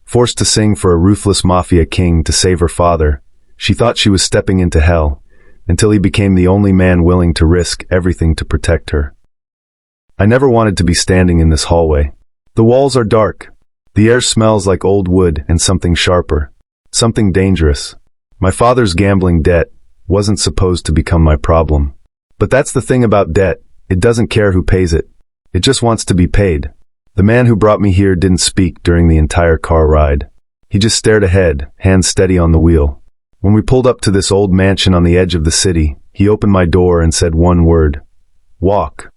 Forced to sing for a ruthless Mafia king to save her father, she thought she was stepping into hell, until he became the only man willing to risk everything to protect her. I never wanted to be standing in this hallway. The walls are dark. The air smells like old wood and something sharper. Something dangerous. My father's gambling debt wasn't supposed to become my problem. But that's the thing about debt. It doesn't care who pays it. It just wants to be paid. The man who brought me here didn't speak during the entire car ride. He just stared ahead, hands steady on the wheel. When we pulled up to this old mansion on the edge of the city, he opened my door and said one word. Walk.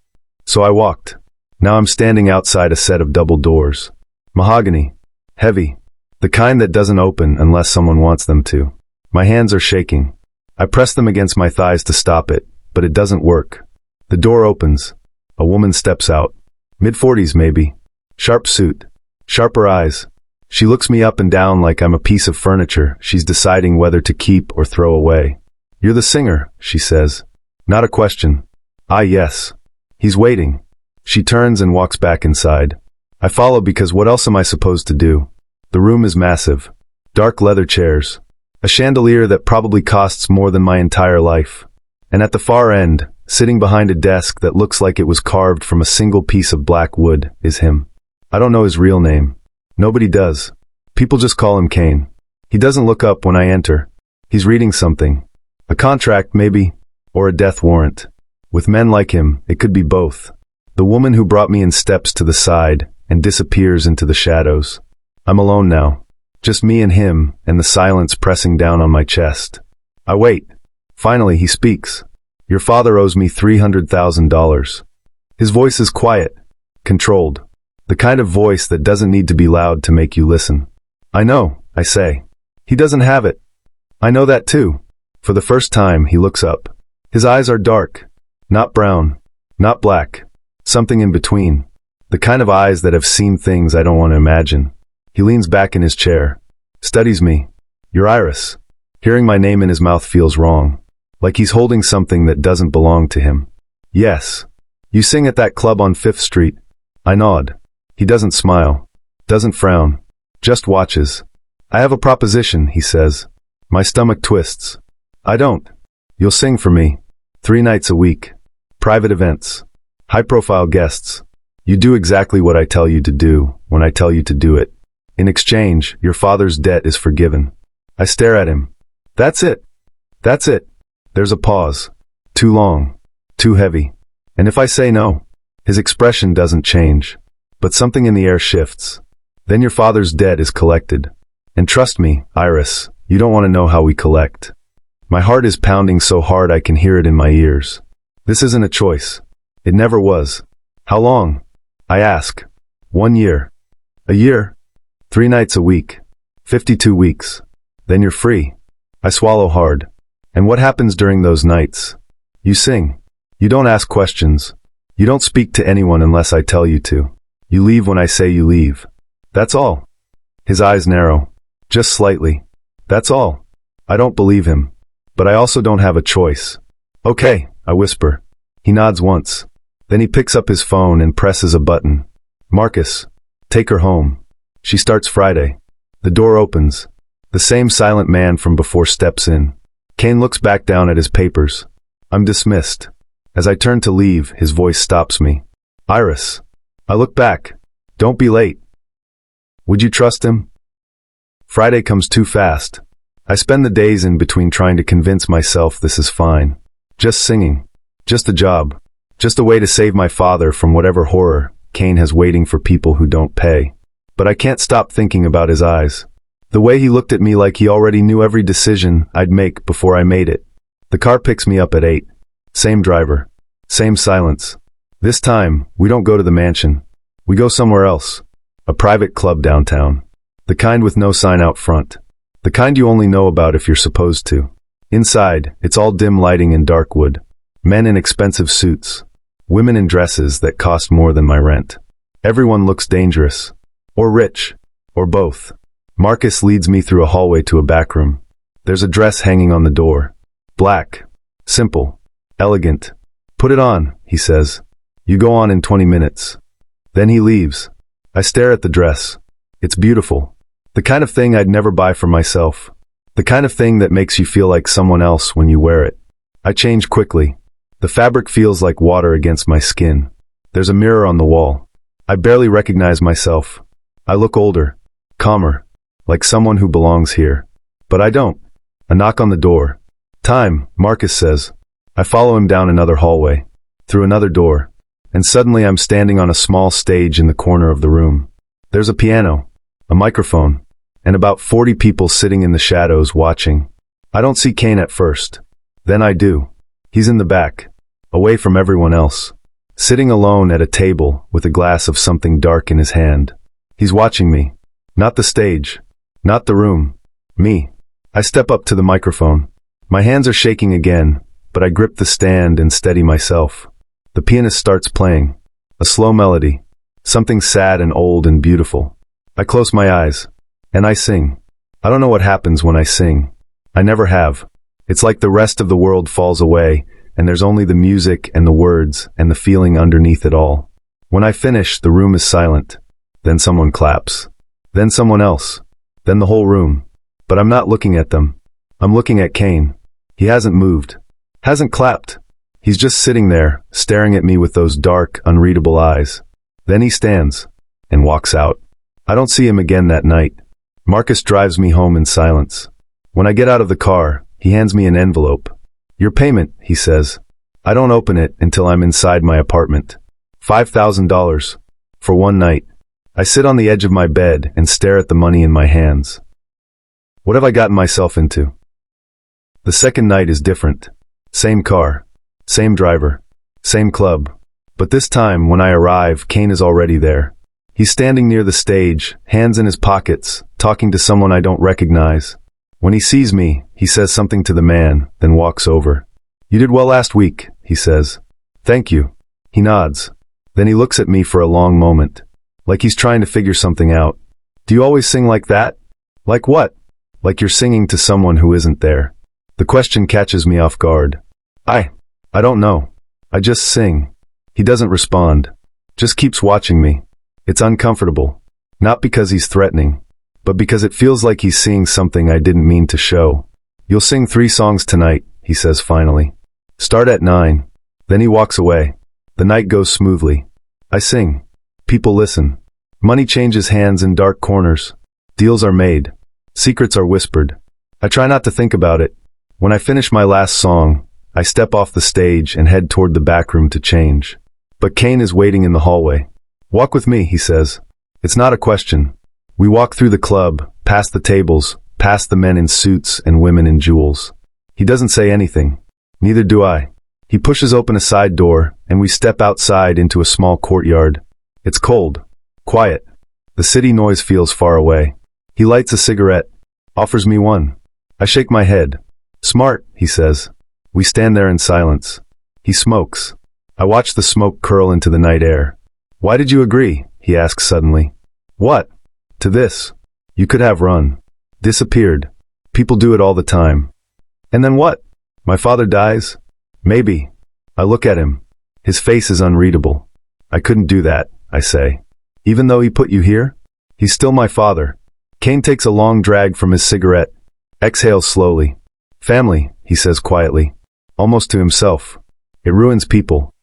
So I walked. Now I'm standing outside a set of double doors. Mahogany. Heavy. The kind that doesn't open unless someone wants them to. My hands are shaking. I press them against my thighs to stop it, but it doesn't work. The door opens. A woman steps out. Mid-40s maybe. Sharp suit. Sharper eyes. She looks me up and down like I'm a piece of furniture she's deciding whether to keep or throw away. You're the singer, she says. Not a question. Ah, yes. He's waiting. She turns and walks back inside. I follow because what else am I supposed to do? The room is massive. Dark leather chairs. A chandelier that probably costs more than my entire life. And at the far end, sitting behind a desk that looks like it was carved from a single piece of black wood, is him. I don't know his real name. Nobody does. People just call him Kane. He doesn't look up when I enter. He's reading something. A contract, maybe, or a death warrant. With men like him, it could be both. The woman who brought me in steps to the side and disappears into the shadows. I'm alone now. Just me and him, and the silence pressing down on my chest. I wait. Finally, he speaks. Your father owes me $300,000. His voice is quiet, controlled. The kind of voice that doesn't need to be loud to make you listen. I know, I say. He doesn't have it. I know that too. For the first time, he looks up. His eyes are dark. Not brown. Not black. Something in between. The kind of eyes that have seen things I don't want to imagine. He leans back in his chair. Studies me. You're Iris. Hearing my name in his mouth feels wrong. Like he's holding something that doesn't belong to him. Yes. You sing at that club on 5th Street. I nod. He doesn't smile. Doesn't frown. Just watches. I have a proposition, he says. My stomach twists. I don't. You'll sing for me. 3 nights a week. Private events. High-profile guests. You do exactly what I tell you to do, when I tell you to do it. In exchange, your father's debt is forgiven. I stare at him. That's it. That's it. There's a pause. Too long. Too heavy. And if I say no? His expression doesn't change. But something in the air shifts. Then your father's debt is collected. And trust me, Iris, you don't want to know how we collect. My heart is pounding so hard I can hear it in my ears. This isn't a choice. It never was. How long? I ask. 1 year. A year? 3 nights a week. 52 weeks. Then you're free. I swallow hard. And what happens during those nights? You sing. You don't ask questions. You don't speak to anyone unless I tell you to. You leave when I say you leave. That's all. His eyes narrow. Just slightly. That's all. I don't believe him. But I also don't have a choice. Okay, I whisper. He nods once. Then he picks up his phone and presses a button. Marcus, take her home. She starts Friday. The door opens. The same silent man from before steps in. Kane looks back down at his papers. I'm dismissed. As I turn to leave, his voice stops me. Iris. I look back. Don't be late. Would you trust him? Friday comes too fast. I spend the days in between trying to convince myself this is fine. Just singing. Just a job. Just a way to save my father from whatever horror Kane has waiting for people who don't pay. But I can't stop thinking about his eyes. The way he looked at me like he already knew every decision I'd make before I made it. The car picks me up at 8. Same driver. Same silence. This time, we don't go to the mansion. We go somewhere else. A private club downtown. The kind with no sign out front. The kind you only know about if you're supposed to. Inside, it's all dim lighting and dark wood. Men in expensive suits. Women in dresses that cost more than my rent. Everyone looks dangerous. Or rich. Or both. Marcus leads me through a hallway to a back room. There's a dress hanging on the door. Black. Simple. Elegant. Put it on, he says. You go on in 20 minutes. Then he leaves. I stare at the dress. It's beautiful. The kind of thing I'd never buy for myself. The kind of thing that makes you feel like someone else when you wear it. I change quickly. The fabric feels like water against my skin. There's a mirror on the wall. I barely recognize myself. I look older, calmer, like someone who belongs here. But I don't. A knock on the door. Time, Marcus says. I follow him down another hallway, through another door, and suddenly I'm standing on a small stage in the corner of the room. There's a piano, a microphone, and about 40 people sitting in the shadows watching. I don't see Kane at first. Then I do. He's in the back, away from everyone else, sitting alone at a table with a glass of something dark in his hand. He's watching me. Not the stage. Not the room. Me. I step up to the microphone. My hands are shaking again, but I grip the stand and steady myself. The pianist starts playing. A slow melody. Something sad and old and beautiful. I close my eyes. And I sing. I don't know what happens when I sing. I never have. It's like the rest of the world falls away, and there's only the music and the words and the feeling underneath it all. When I finish, the room is silent. Then someone claps. Then someone else. Then the whole room. But I'm not looking at them. I'm looking at Kane. He hasn't moved. Hasn't clapped. He's just sitting there, staring at me with those dark, unreadable eyes. Then he stands and walks out. I don't see him again that night. Marcus drives me home in silence. When I get out of the car, he hands me an envelope. Your payment, he says. I don't open it until I'm inside my apartment. $5,000. For one night. I sit on the edge of my bed and stare at the money in my hands. What have I gotten myself into? The second night is different. Same car. Same driver. Same club. But this time, when I arrive, Kane is already there. He's standing near the stage, hands in his pockets, talking to someone I don't recognize. When he sees me, he says something to the man, then walks over. You did well last week, he says. Thank you. He nods. Then he looks at me for a long moment, like he's trying to figure something out. Do you always sing like that? Like what? Like you're singing to someone who isn't there. The question catches me off guard. I don't know. I just sing. He doesn't respond. Just keeps watching me. It's uncomfortable. Not because he's threatening, but because it feels like he's seeing something I didn't mean to show. You'll sing 3 songs tonight, he says finally. Start at 9. Then he walks away. The night goes smoothly. I sing. People listen. Money changes hands in dark corners. Deals are made. Secrets are whispered. I try not to think about it. When I finish my last song, I step off the stage and head toward the back room to change. But Kane is waiting in the hallway. Walk with me, he says. It's not a question. We walk through the club, past the tables, past the men in suits and women in jewels. He doesn't say anything. Neither do I. He pushes open a side door, and we step outside into a small courtyard. It's cold. Quiet. The city noise feels far away. He lights a cigarette, offers me one. I shake my head. Smart, he says. We stand there in silence. He smokes. I watch the smoke curl into the night air. Why did you agree? He asks suddenly. What? To this. You could have run. Disappeared. People do it all the time. And then what? My father dies? Maybe. I look at him. His face is unreadable. I couldn't do that, I say. Even though he put you here? He's still my father. Kane takes a long drag from his cigarette. Exhales slowly. Family, he says quietly. Almost to himself. It ruins people.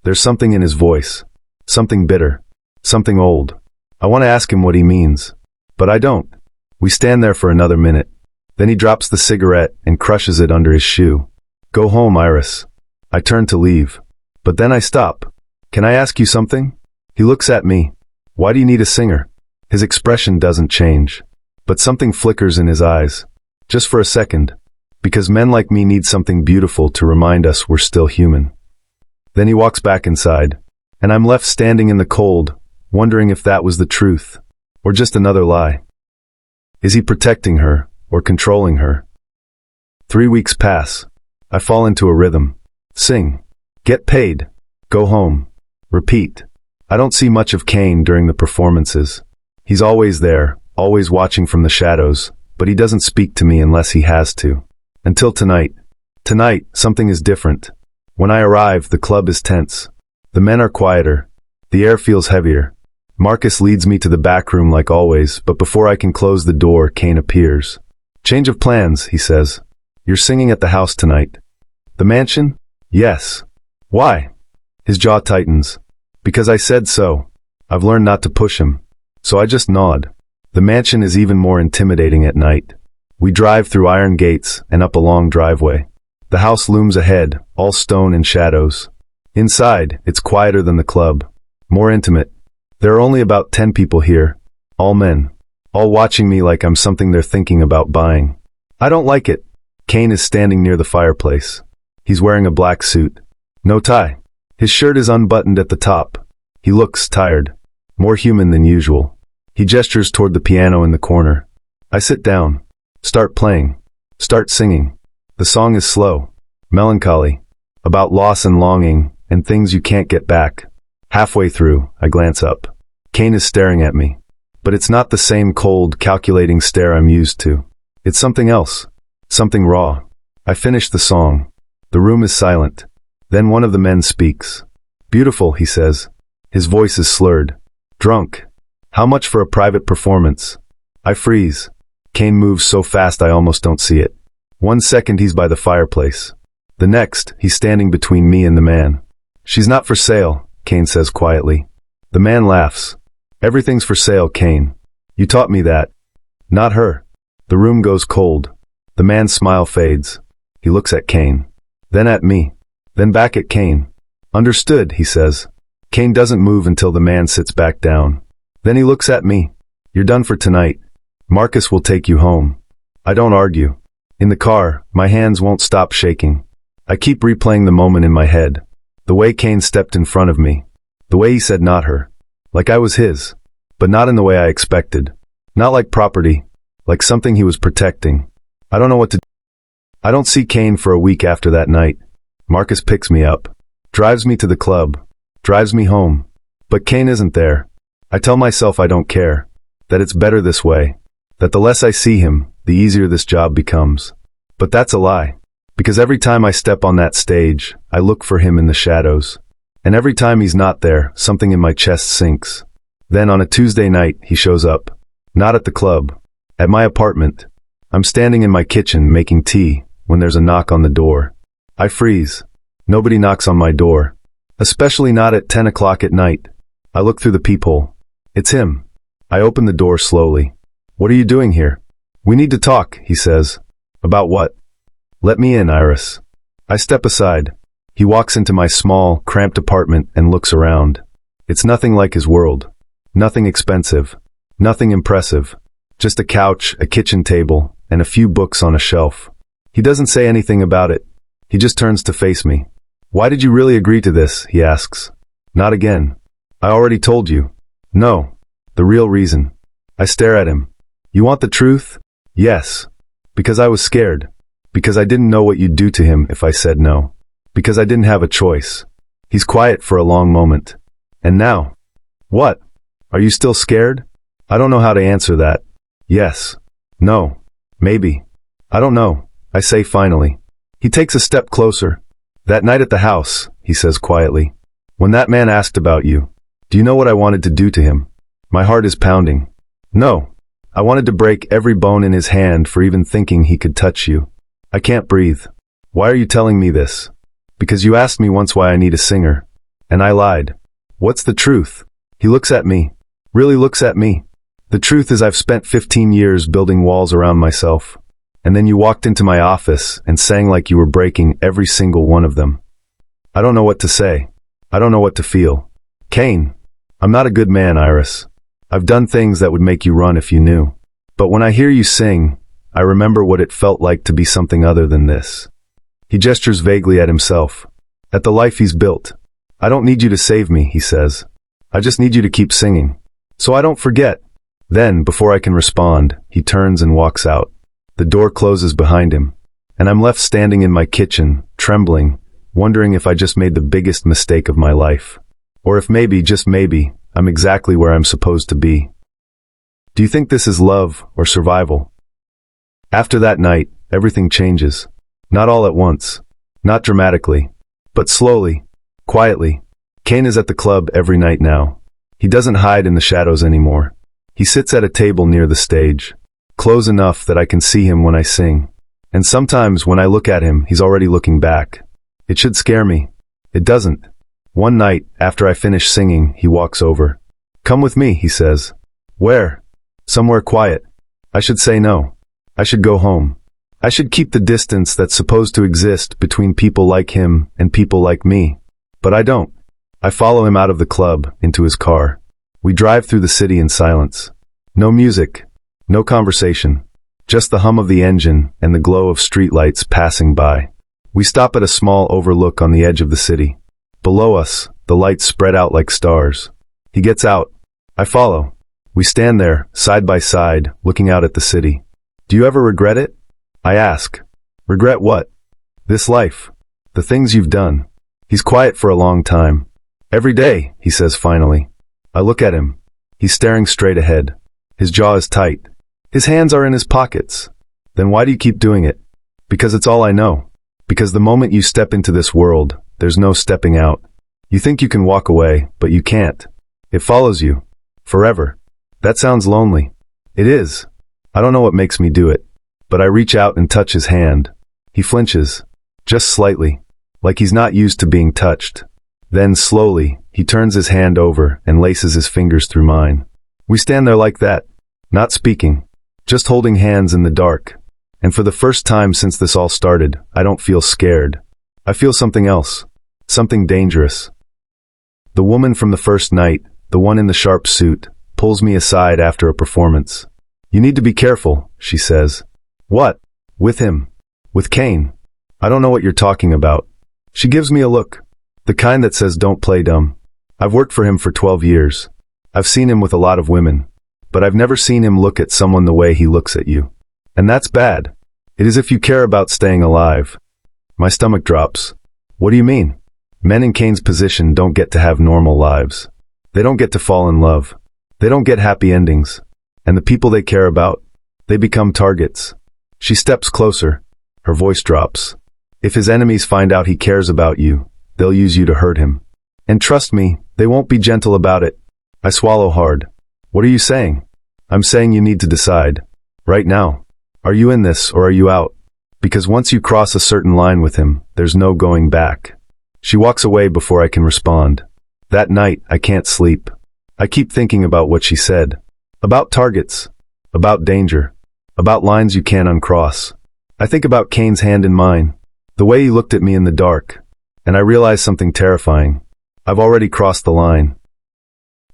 There's something in his voice. Something bitter. Something old. I want to ask him what he means. But I don't. We stand there for another minute. Then he drops the cigarette and crushes it under his shoe. Go home, Iris. I turn to leave. But then I stop. Can I ask you something? He looks at me. Why do you need a singer? His expression doesn't change. But something flickers in his eyes. Just for a second. Because men like me need something beautiful to remind us we're still human. Then he walks back inside. And I'm left standing in the cold, wondering if that was the truth. Or just another lie. Is he protecting her, or controlling her? 3 weeks pass. I fall into a rhythm. Sing. Get paid. Go home. Repeat. I don't see much of Kane during the performances. He's always there, always watching from the shadows, but he doesn't speak to me unless he has to. Until tonight. Tonight, something is different. When I arrive, the club is tense. The men are quieter. The air feels heavier. Marcus leads me to the back room like always, but before I can close the door, Kane appears. Change of plans, he says. You're singing at the house tonight. The mansion? Yes. Why? His jaw tightens. Because I said so. I've learned not to push him. So I just nod. The mansion is even more intimidating at night. We drive through iron gates and up a long driveway. The house looms ahead, all stone and shadows. Inside, it's quieter than the club. More intimate. There are only about 10 people here. All men. All watching me like I'm something they're thinking about buying. I don't like it. Kane is standing near the fireplace. He's wearing a black suit. No tie. His shirt is unbuttoned at the top. He looks tired. More human than usual. He gestures toward the piano in the corner. I sit down. Start playing. Start singing. The song is slow. Melancholy. About loss and longing, and things you can't get back. Halfway through, I glance up. Kane is staring at me. But it's not the same cold, calculating stare I'm used to. It's something else. Something raw. I finish the song. The room is silent. Then one of the men speaks. Beautiful, he says. His voice is slurred. Drunk. How much for a private performance? I freeze. Kane moves so fast I almost don't see it. 1 second he's by the fireplace. The next, he's standing between me and the man. She's not for sale, Kane says quietly. The man laughs. Everything's for sale, Kane. You taught me that. Not her. The room goes cold. The man's smile fades. He looks at Kane. Then at me. Then back at Kane. Understood, he says. Kane doesn't move until the man sits back down. Then he looks at me. You're done for tonight. Marcus will take you home. I don't argue. In the car, my hands won't stop shaking. I keep replaying the moment in my head. The way Kane stepped in front of me. The way he said not her. Like I was his. But not in the way I expected. Not like property. Like something he was protecting. I don't know what to do. I don't see Kane for a week after that night. Marcus picks me up. Drives me to the club. Drives me home. But Kane isn't there. I tell myself I don't care. That it's better this way. That the less I see him, the easier this job becomes. But that's a lie. Because every time I step on that stage, I look for him in the shadows. And every time he's not there, something in my chest sinks. Then on a Tuesday night, he shows up. Not at the club. At my apartment. I'm standing in my kitchen making tea, when there's a knock on the door. I freeze. Nobody knocks on my door. Especially not at 10 o'clock at night. I look through the peephole. It's him. I open the door slowly. What are you doing here? We need to talk, he says. About what? Let me in, Iris. I step aside. He walks into my small, cramped apartment and looks around. It's nothing like his world. Nothing expensive. Nothing impressive. Just a couch, a kitchen table, and a few books on a shelf. He doesn't say anything about it. He just turns to face me. Why did you really agree to this? He asks. Not again. I already told you. No. The real reason. I stare at him. You want the truth? Yes. Because I was scared. Because I didn't know what you'd do to him if I said no. Because I didn't have a choice. He's quiet for a long moment. And now? What? Are you still scared? I don't know how to answer that. Yes. No. Maybe. I don't know. I say finally. He takes a step closer. That night at the house, he says quietly. When that man asked about you, do you know what I wanted to do to him? My heart is pounding. No. I wanted to break every bone in his hand for even thinking he could touch you. I can't breathe. Why are you telling me this? Because you asked me once why I need a singer. And I lied. What's the truth? He looks at me. Really looks at me. The truth is I've spent 15 years building walls around myself. And then you walked into my office and sang like you were breaking every single one of them. I don't know what to say. I don't know what to feel. Kane, I'm not a good man, Iris. I've done things that would make you run if you knew. But when I hear you sing, I remember what it felt like to be something other than this. He gestures vaguely at himself. At the life he's built. I don't need you to save me, he says. I just need you to keep singing. So I don't forget. Then, before I can respond, he turns and walks out. The door closes behind him. And I'm left standing in my kitchen, trembling, wondering if I just made the biggest mistake of my life. Or if maybe, just maybe, I'm exactly where I'm supposed to be. Do you think this is love or survival? After that night, everything changes. Not all at once. Not dramatically. But slowly. Quietly. Kane is at the club every night now. He doesn't hide in the shadows anymore. He sits at a table near the stage, close enough that I can see him when I sing. And sometimes when I look at him, he's already looking back. It should scare me. It doesn't. One night, after I finish singing, he walks over. "Come with me," he says. "Where?" "Somewhere quiet." I should say no. I should go home. I should keep the distance that's supposed to exist between people like him and people like me. But I don't. I follow him out of the club, into his car. We drive through the city in silence. No music. No conversation. Just the hum of the engine and the glow of streetlights passing by. We stop at a small overlook on the edge of the city. Below us, the lights spread out like stars. He gets out. I follow. We stand there, side by side, looking out at the city. "Do you ever regret it?" I ask. "Regret what?" "This life. The things you've done." He's quiet for a long time. "Every day," he says finally. I look at him. He's staring straight ahead. His jaw is tight. His hands are in his pockets. "Then why do you keep doing it?" "Because it's all I know. Because the moment you step into this world, there's no stepping out. You think you can walk away, but you can't. It follows you. Forever." That sounds lonely. It is. I don't know what makes me do it. But I reach out and touch his hand. He flinches. Just slightly. Like he's not used to being touched. Then, slowly, he turns his hand over and laces his fingers through mine. We stand there like that. Not speaking. Just holding hands in the dark. And for the first time since this all started, I don't feel scared. I feel something else. Something dangerous. The woman from the first night, the one in the sharp suit, pulls me aside after a performance. "You need to be careful," she says. "What?" "With him. With Kane. I don't know what you're talking about." She gives me a look. The kind that says don't play dumb. I've worked for him for 12 years. I've seen him with a lot of women. But I've never seen him look at someone the way he looks at you. And that's bad. It is if you care about staying alive. My stomach drops. What do you mean? Men in Kane's position don't get to have normal lives. They don't get to fall in love. They don't get happy endings. And the people they care about, they become targets. She steps closer. Her voice drops. If his enemies find out he cares about you, they'll use you to hurt him. And trust me, they won't be gentle about it. I swallow hard. What are you saying? I'm saying you need to decide. Right now. Are you in this or are you out? Because once you cross a certain line with him, there's no going back. She walks away before I can respond. That night, I can't sleep. I keep thinking about what she said. About targets. About danger. About lines you can't uncross. I think about Kane's hand in mine. The way he looked at me in the dark. And I realize something terrifying. I've already crossed the line.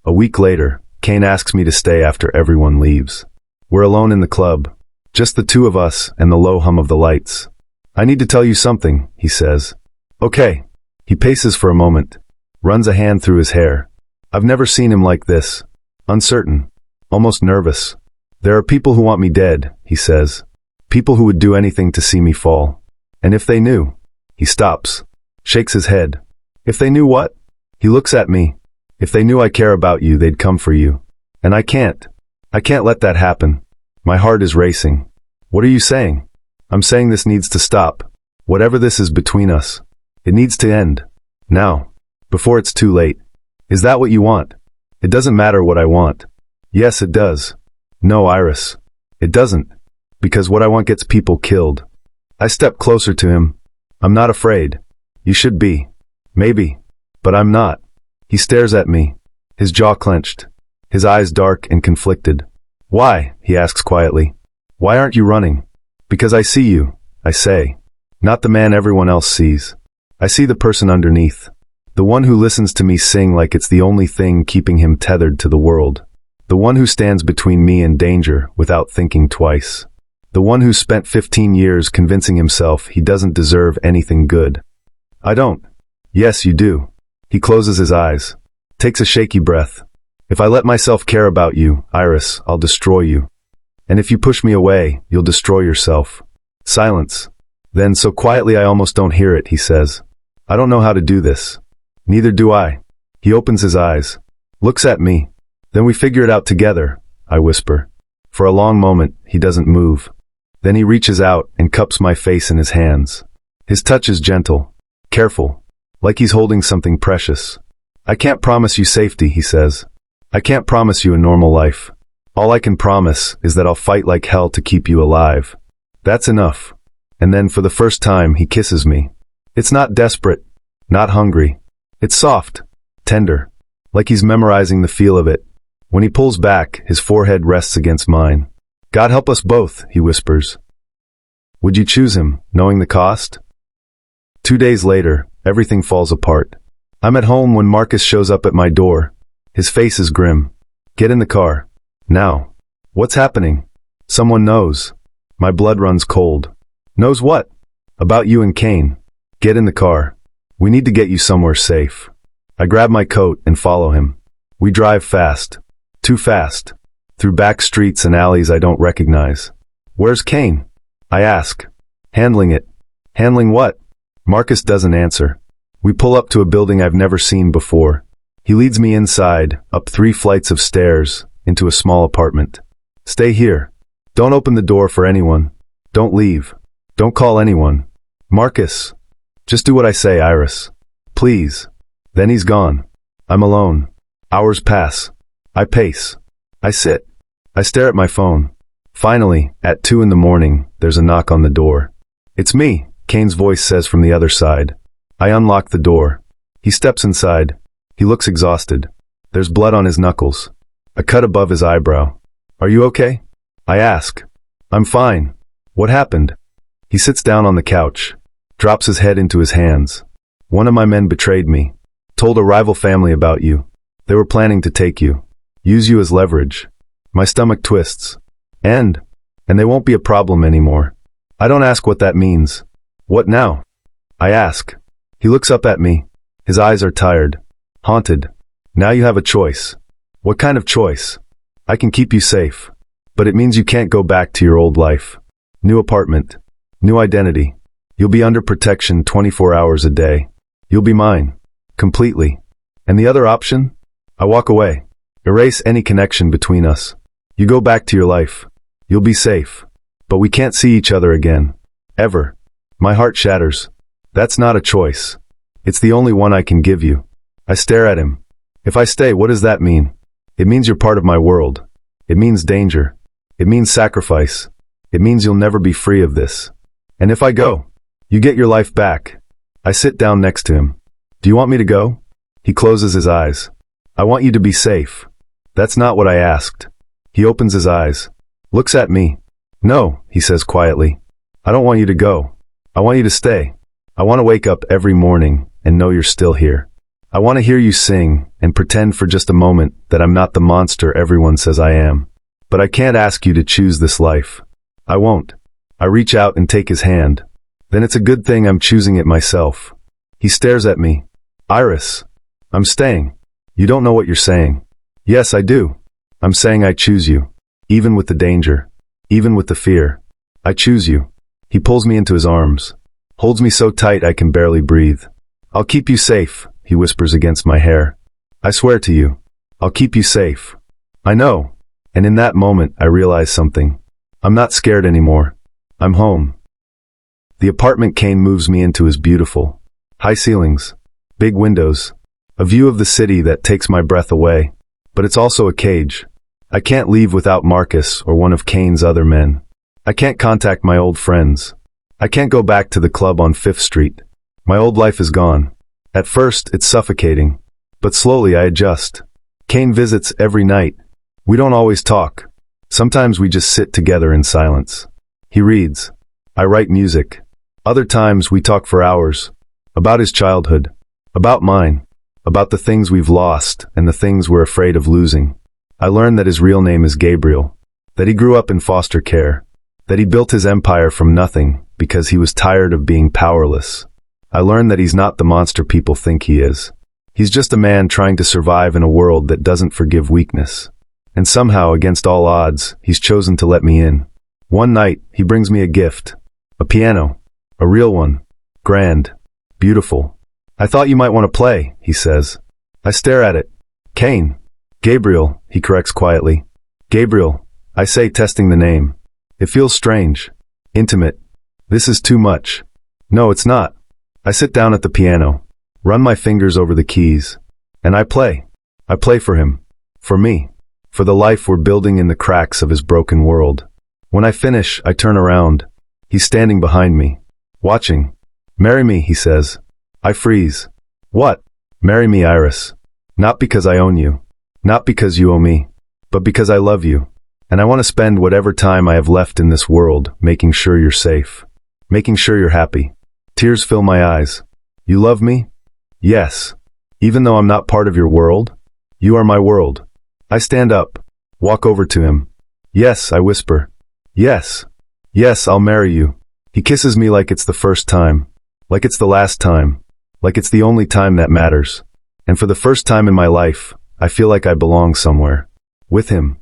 A week later, Kane asks me to stay after everyone leaves. We're alone in the club. Just the two of us and the low hum of the lights. "I need to tell you something," he says. "Okay." He paces for a moment. Runs a hand through his hair. I've never seen him like this. Uncertain. Almost nervous. "There are people who want me dead," he says. "People who would do anything to see me fall. And if they knew..." He stops. Shakes his head. "If they knew what?" He looks at me. "If they knew I care about you, they'd come for you. And I can't. I can't let that happen." My heart is racing. "What are you saying?" "I'm saying this needs to stop. Whatever this is between us. It needs to end. Now. Before it's too late." "Is that what you want?" "It doesn't matter what I want." "Yes, it does." "No, Iris. It doesn't. Because what I want gets people killed." I step closer to him. "I'm not afraid." "You should be." "Maybe. But I'm not." He stares at me. His jaw clenched. His eyes dark and conflicted. "Why?" he asks quietly. "Why aren't you running?" "Because I see you," I say. "Not the man everyone else sees. I see the person underneath. The one who listens to me sing like it's the only thing keeping him tethered to the world. The one who stands between me and danger without thinking twice. The one who spent 15 years convincing himself he doesn't deserve anything good. I don't." "Yes, you do." He closes his eyes. Takes a shaky breath. "If I let myself care about you, Iris, I'll destroy you. And if you push me away, you'll destroy yourself." Silence. Then, so quietly I almost don't hear it, he says. "I don't know how to do this." "Neither do I." He opens his eyes. Looks at me. "Then we figure it out together," I whisper. For a long moment, he doesn't move. Then he reaches out and cups my face in his hands. His touch is gentle. Careful. Like he's holding something precious. "I can't promise you safety," he says. I can't promise you a normal life. All I can promise is that I'll fight like hell to keep you alive. That's enough. And then for the first time, he kisses me. It's not desperate, not hungry. It's soft, tender, like he's memorizing the feel of it. When he pulls back, his forehead rests against mine. God help us both, he whispers. Would you choose him, knowing the cost? 2 days later, everything falls apart. I'm at home when Marcus shows up at my door. His face is grim. Get in the car. Now. What's happening? Someone knows. My blood runs cold. Knows what? About you and Kane. Get in the car. We need to get you somewhere safe. I grab my coat and follow him. We drive fast. Too fast. Through back streets and alleys I don't recognize. Where's Kane? I ask. Handling it. Handling what? Marcus doesn't answer. We pull up to a building I've never seen before. He leads me inside, up 3 flights of stairs, into a small apartment. Stay here. Don't open the door for anyone. Don't leave. Don't call anyone. Marcus. Just do what I say, Iris. Please. Then he's gone. I'm alone. Hours pass. I pace. I sit. I stare at my phone. Finally, at 2 in the morning, there's a knock on the door. It's me, Kane's voice says from the other side. I unlock the door. He steps inside. He looks exhausted. There's blood on his knuckles. A cut above his eyebrow. Are you okay? I ask. I'm fine. What happened? He sits down on the couch, drops his head into his hands. One of my men betrayed me. Told a rival family about you. They were planning to take you. Use you as leverage. My stomach twists. And they won't be a problem anymore. I don't ask what that means. What now? I ask. He looks up at me. His eyes are tired. Haunted. Now you have a choice. What kind of choice? I can keep you safe. But it means you can't go back to your old life. New apartment. New identity. You'll be under protection 24 hours a day. You'll be mine. Completely. And the other option? I walk away. Erase any connection between us. You go back to your life. You'll be safe. But we can't see each other again. Ever. My heart shatters. That's not a choice. It's the only one I can give you. I stare at him. If I stay, what does that mean? It means you're part of my world. It means danger. It means sacrifice. It means you'll never be free of this. And if I go, you get your life back. I sit down next to him. Do you want me to go? He closes his eyes. I want you to be safe. That's not what I asked. He opens his eyes. Looks at me. No, he says quietly. I don't want you to go. I want you to stay. I want to wake up every morning and know you're still here. I want to hear you sing and pretend for just a moment that I'm not the monster everyone says I am. But I can't ask you to choose this life. I won't. I reach out and take his hand. Then it's a good thing I'm choosing it myself. He stares at me. Iris. I'm staying. You don't know what you're saying. Yes, I do. I'm saying I choose you. Even with the danger. Even with the fear. I choose you. He pulls me into his arms. Holds me so tight I can barely breathe. I'll keep you safe, he whispers against my hair. I swear to you. I'll keep you safe. I know. And in that moment, I realize something. I'm not scared anymore. I'm home. The apartment Kane moves me into is beautiful. High ceilings. Big windows. A view of the city that takes my breath away. But it's also a cage. I can't leave without Marcus or one of Kane's other men. I can't contact my old friends. I can't go back to the club on 5th Street. My old life is gone. At first, it's suffocating. But slowly I adjust. Kane visits every night. We don't always talk. Sometimes we just sit together in silence. He reads. I write music. Other times we talk for hours. About his childhood. About mine. About the things we've lost and the things we're afraid of losing. I learn that his real name is Gabriel. That he grew up in foster care. That he built his empire from nothing because he was tired of being powerless. I learn that he's not the monster people think he is. He's just a man trying to survive in a world that doesn't forgive weakness. And somehow, against all odds, he's chosen to let me in. One night, he brings me a gift. A piano. A real one. Grand. Beautiful. I thought you might want to play, he says. I stare at it. Kane. Gabriel, he corrects quietly. Gabriel, I say, testing the name. It feels strange. Intimate. This is too much. No, it's not. I sit down at the piano. Run my fingers over the keys. And I play. I play for him. For me. For the life we're building in the cracks of his broken world. When I finish, I turn around. He's standing behind me. Watching. Marry me, he says. I freeze. What? Marry me, Iris. Not because I own you. Not because you owe me. But because I love you. And I want to spend whatever time I have left in this world making sure you're safe. Making sure you're happy. Tears fill my eyes. You love me? Yes. Even though I'm not part of your world? You are my world. I stand up. Walk over to him. Yes, I whisper. Yes. Yes, I'll marry you. He kisses me like it's the first time. Like it's the last time. Like it's the only time that matters. And for the first time in my life, I feel like I belong somewhere. With him.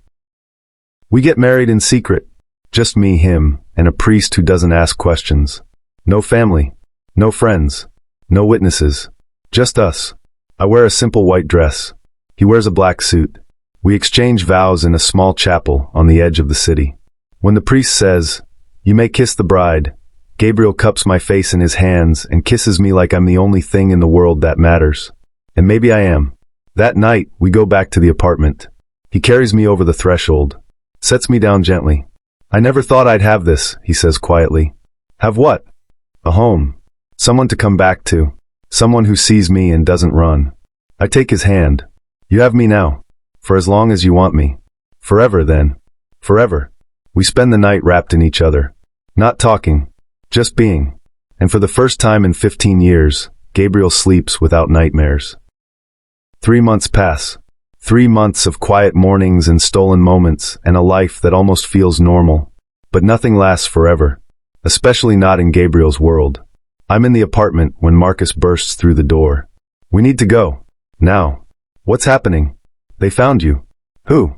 We get married in secret. Just me, him, and a priest who doesn't ask questions. No family. No friends. No witnesses. Just us. I wear a simple white dress. He wears a black suit. We exchange vows in a small chapel on the edge of the city. When the priest says, "You may kiss the bride," Gabriel cups my face in his hands and kisses me like I'm the only thing in the world that matters. And maybe I am. That night, we go back to the apartment. He carries me over the threshold. Sets me down gently. I never thought I'd have this, he says quietly. Have what? A home. Someone to come back to. Someone who sees me and doesn't run. I take his hand. You have me now. For as long as you want me. Forever then. Forever. We spend the night wrapped in each other. Not talking. Just being. And for the first time in 15 years, Gabriel sleeps without nightmares. 3 months pass. 3 months of quiet mornings and stolen moments and a life that almost feels normal. But nothing lasts forever. Especially not in Gabriel's world. I'm in the apartment when Marcus bursts through the door. We need to go. Now. What's happening? They found you. Who?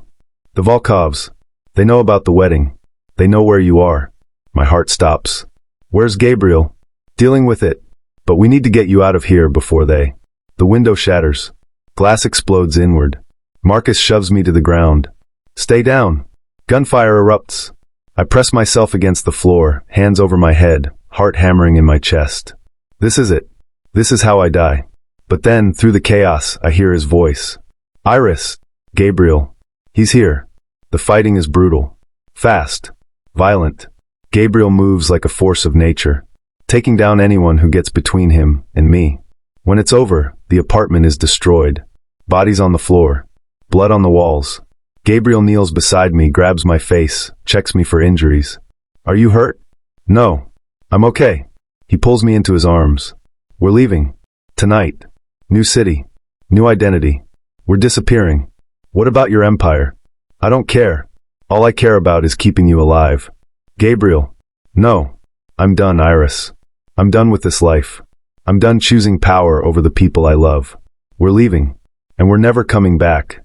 The Volkovs. They know about the wedding. They know where you are. My heart stops. Where's Gabriel? Dealing with it. But we need to get you out of here before they. The window shatters. Glass explodes inward. Marcus shoves me to the ground. Stay down. Gunfire erupts. I press myself against the floor, hands over my head, heart hammering in my chest. This is it. This is how I die. But then, through the chaos, I hear his voice. Iris. Gabriel. He's here. The fighting is brutal. Fast. Violent. Gabriel moves like a force of nature, taking down anyone who gets between him and me. When it's over, the apartment is destroyed. Bodies on the floor. Blood on the walls. Gabriel kneels beside me, grabs my face, checks me for injuries. Are you hurt? No. I'm okay. He pulls me into his arms. We're leaving. Tonight. New city. New identity. We're disappearing. What about your empire? I don't care. All I care about is keeping you alive. Gabriel. No. I'm done, Iris. I'm done with this life. I'm done choosing power over the people I love. We're leaving. And we're never coming back.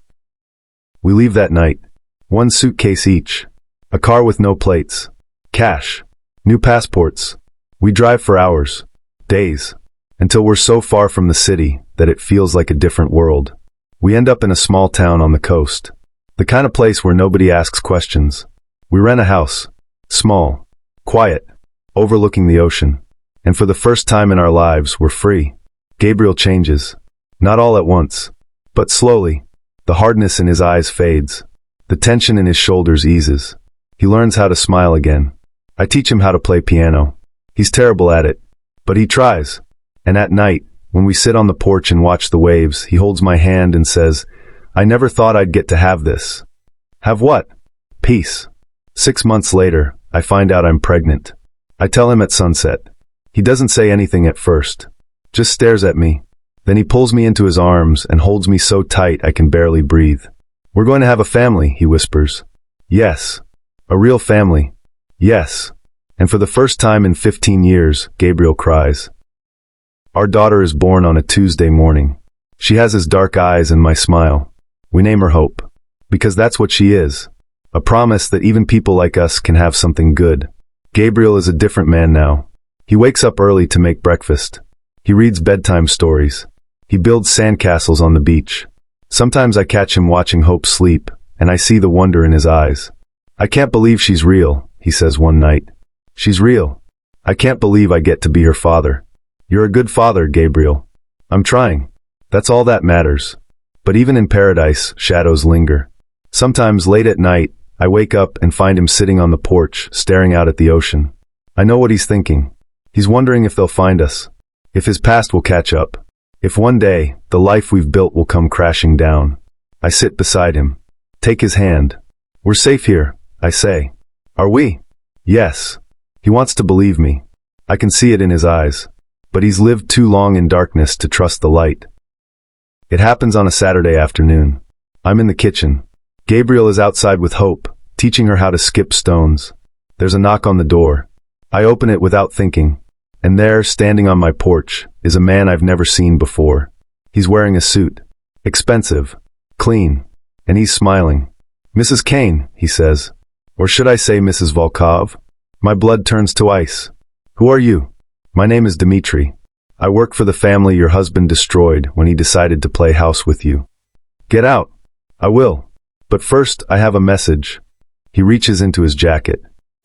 We leave that night. 1 suitcase each. A car with no plates. Cash. New passports. We drive for hours. Days. Until we're so far from the city that it feels like a different world. We end up in a small town on the coast. The kind of place where nobody asks questions. We rent a house. Small. Quiet. Overlooking the ocean. And for the first time in our lives, we're free. Gabriel changes. Not all at once. But slowly. The hardness in his eyes fades. The tension in his shoulders eases. He learns how to smile again. I teach him how to play piano. He's terrible at it. But he tries. And at night, when we sit on the porch and watch the waves, he holds my hand and says, I never thought I'd get to have this. Have what? Peace. 6 months later, I find out I'm pregnant. I tell him at sunset. He doesn't say anything at first. Just stares at me. Then he pulls me into his arms and holds me so tight I can barely breathe. We're going to have a family, he whispers. Yes. A real family. Yes. And for the first time in 15 years, Gabriel cries. Our daughter is born on a Tuesday morning. She has his dark eyes and my smile. We name her Hope. Because that's what she is. A promise that even people like us can have something good. Gabriel is a different man now. He wakes up early to make breakfast. He reads bedtime stories. He builds sandcastles on the beach. Sometimes I catch him watching Hope sleep, and I see the wonder in his eyes. I can't believe she's real, he says one night. She's real. I can't believe I get to be her father. You're a good father, Gabriel. I'm trying. That's all that matters. But even in paradise, shadows linger. Sometimes late at night, I wake up and find him sitting on the porch, staring out at the ocean. I know what he's thinking. He's wondering if they'll find us, if his past will catch up, if one day, the life we've built will come crashing down. I sit beside him, take his hand. We're safe here, I say. Are we? Yes. He wants to believe me. I can see it in his eyes. But he's lived too long in darkness to trust the light. It happens on a Saturday afternoon. I'm in the kitchen. Gabriel is outside with Hope, teaching her how to skip stones. There's a knock on the door. I open it without thinking. And there, standing on my porch, is a man I've never seen before. He's wearing a suit. Expensive. Clean. And he's smiling. "Mrs. Kane," he says. Or should I say Mrs. Volkov? My blood turns to ice. "Who are you?" "My name is Dmitri. I work for the family your husband destroyed when he decided to play house with you." "Get out." "I will. But first, I have a message." He reaches into his jacket.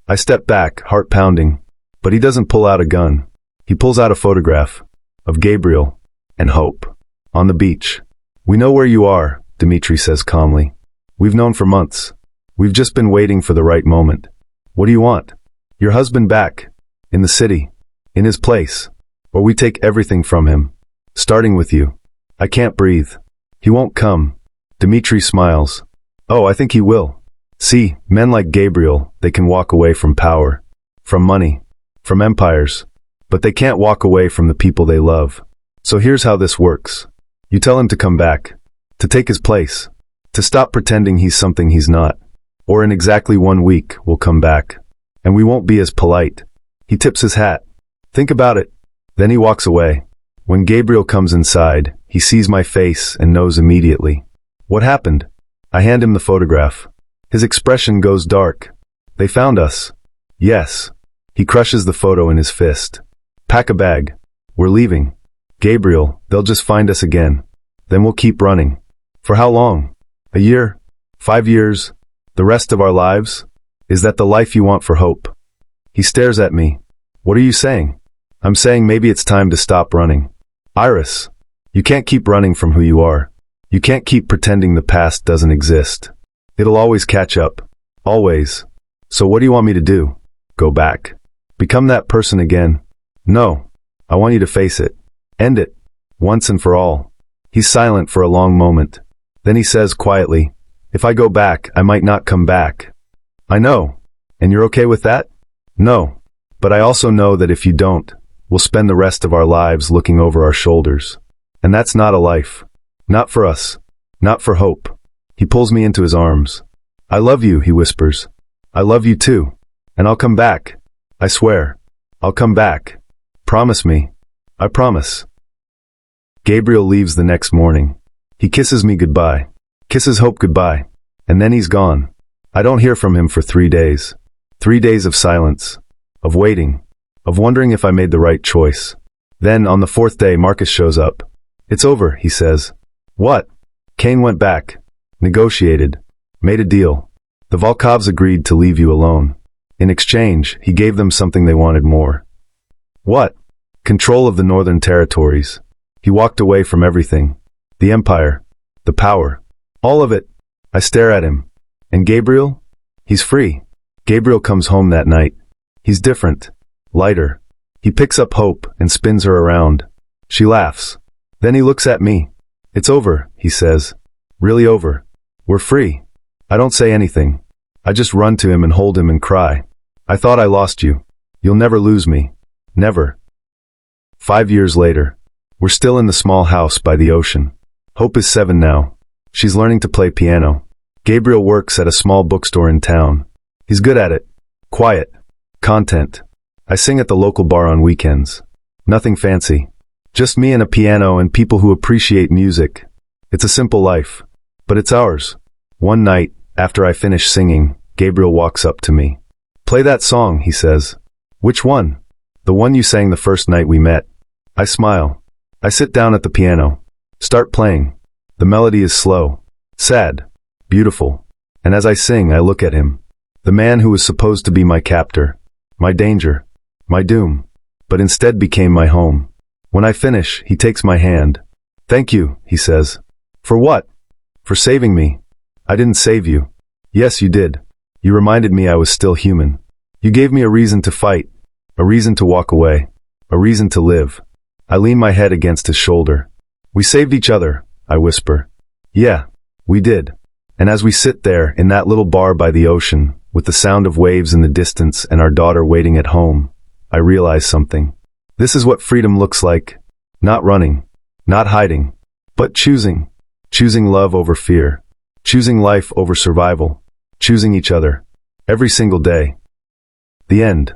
I step back, heart pounding. But he doesn't pull out a gun. He pulls out a photograph of Gabriel and Hope on the beach. "We know where you are," Dmitri says calmly. "We've known for months. We've just been waiting for the right moment. What do you want?" "Your husband back. In the city. In his place. Or we take everything from him. Starting with you." I can't breathe. "He won't come." Dmitri smiles. "Oh, I think he will. See, men like Gabriel, they can walk away from power, from money, from empires, but they can't walk away from the people they love. So here's how this works. You tell him to come back, to take his place, to stop pretending he's something he's not. Or in exactly 1 week, we'll come back. And we won't be as polite." He tips his hat. "Think about it." Then he walks away. When Gabriel comes inside, he sees my face and knows immediately. "What happened?" I hand him the photograph. His expression goes dark. "They found us." "Yes." He crushes the photo in his fist. "Pack a bag. We're leaving." "Gabriel, they'll just find us again. Then we'll keep running." "For how long? A year? 5 years? The rest of our lives? Is that the life you want for Hope?" He stares at me. "What are you saying?" "I'm saying maybe it's time to stop running. Iris, you can't keep running from who you are. You can't keep pretending the past doesn't exist. It'll always catch up. Always. So what do you want me to do? Go back? Become that person again?" "No. I want you to face it. End it. Once and for all." He's silent for a long moment. Then he says quietly, "If I go back, I might not come back." "I know. And you're okay with that?" "No. But I also know that if you don't, we'll spend the rest of our lives looking over our shoulders. And that's not a life. Not for us. Not for Hope." He pulls me into his arms. "I love you," he whispers. "I love you too. And I'll come back. I swear. I'll come back. Promise me." "I promise." Gabriel leaves the next morning. He kisses me goodbye. Kisses Hope goodbye. And then he's gone. I don't hear from him for 3 days. 3 days of silence. Of waiting. Of wondering if I made the right choice. Then, on the 4th day, Marcus shows up. "It's over," he says. "What?" "Kane went back. Negotiated. Made a deal. The Volkovs agreed to leave you alone. In exchange, he gave them something they wanted more." "What?" "Control of the northern territories. He walked away from everything. The empire. The power. All of it." I stare at him. "And Gabriel?" "He's free." Gabriel comes home that night. He's different. Lighter. He picks up Hope and spins her around. She laughs. Then he looks at me. "It's over," he says. "Really over. We're free." I don't say anything. I just run to him and hold him and cry. "I thought I lost you. You'll never lose me. Never." 5 years later. We're still in the small house by the ocean. Hope is 7 now. She's learning to play piano. Gabriel works at a small bookstore in town. He's good at it. Quiet. Content. I sing at the local bar on weekends. Nothing fancy. Just me and a piano and people who appreciate music. It's a simple life. But it's ours. One night, after I finish singing, Gabriel walks up to me. "Play that song," he says. "Which one?" "The one you sang the first night we met." I smile. I sit down at the piano. Start playing. The melody is slow. Sad. Beautiful. And as I sing, I look at him. The man who was supposed to be my captor. My danger. My doom. But instead became my home. When I finish, he takes my hand. "Thank you," he says. For what? For saving me. I didn't save you. Yes, you did. You reminded me I was still human. You gave me a reason to fight, a reason to walk away, a reason to live. I lean my head against his shoulder. We saved each other, I whisper. Yeah, we did. And as we sit there, in that little bar by the ocean, with the sound of waves in the distance and our daughter waiting at home, I realize something. This is what freedom looks like. Not running, not hiding, but choosing. Choosing love over fear. Choosing life over survival. Choosing each other. Every single day. The end.